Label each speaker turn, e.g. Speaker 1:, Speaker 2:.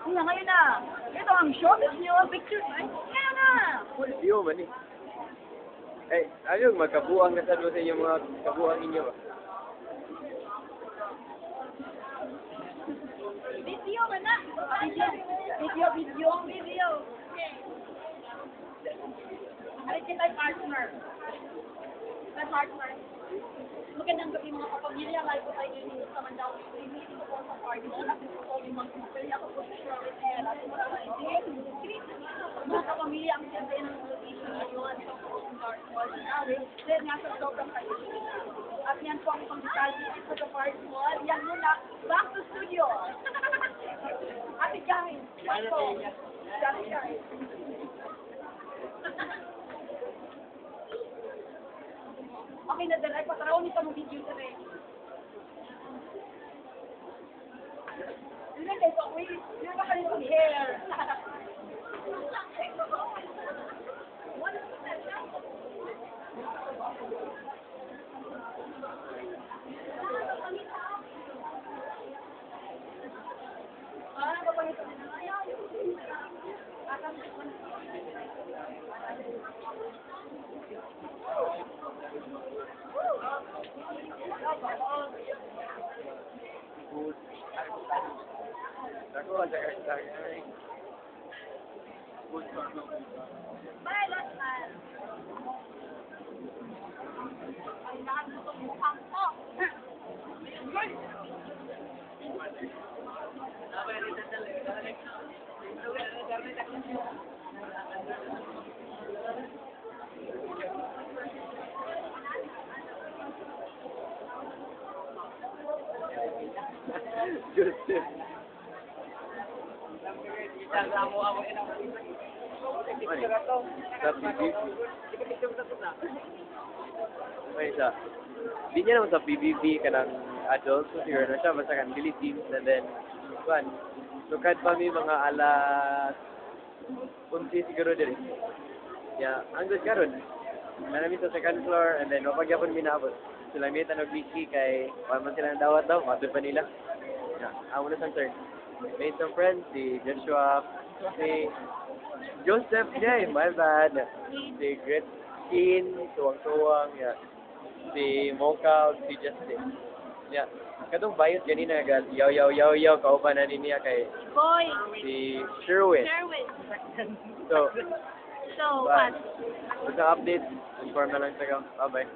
Speaker 1: Nga, ngayon na. Ito ang showbiz niyo, picture. Ay, ngayon na.
Speaker 2: Iyo man eh. Eh, ayun, magkabuang na sa inyong mga kabuang inyo ba?
Speaker 1: Video man na. Video. Okay. Ay, kita ay partner. Magandang gabi mga kapamilya. Live po tayo dito sa Mandaw. Meeting po sa partner. At ito po yung mga kapamilya. Ako po si Shirley L. At ito po mga kapamilya ang ganda ng location ngayon. Ito po ang Dark Mall. Then, nasa sobrang kayo. At yan po ang pang-detalye ito sa Dark Mall. Yan muna. Back to studio. Ate guys. Ate guys. Okay na dala, pataraw nito mo video sa rin. Yun guys, yun ba kanil ang hair?
Speaker 2: Ako, ang taga-taga.
Speaker 1: Bye, last man. Ay, nakakita mo ang po.
Speaker 2: Joseph. Sa PBB. May isa. Di niya naman sa PBB ka ng adults. So, siguro na siya. Basta kan Philippines. And then, kuhan. Lukad pa may mga alas 11 siguro din. Yeah, ang good karon. Nanami sa second floor. And then, mapagyapon minabot. Sila may tanog Vicky kay paano sila ng dawat daw. Matod pa nila. Yeah, amo na sa third. Made some friends. Si Joshua. Si Joseph niya eh, my bad. Si Great Skin, tuwang-tuwang, yeah. Si Mocha, si Justin. Yeah. Katong bayot ganina agad, yaw, kaupan na niya kay
Speaker 1: Boy.
Speaker 2: si Sherwin. So,
Speaker 1: So,
Speaker 2: bye. Basta update, inform na lang sa ka. Bye-bye.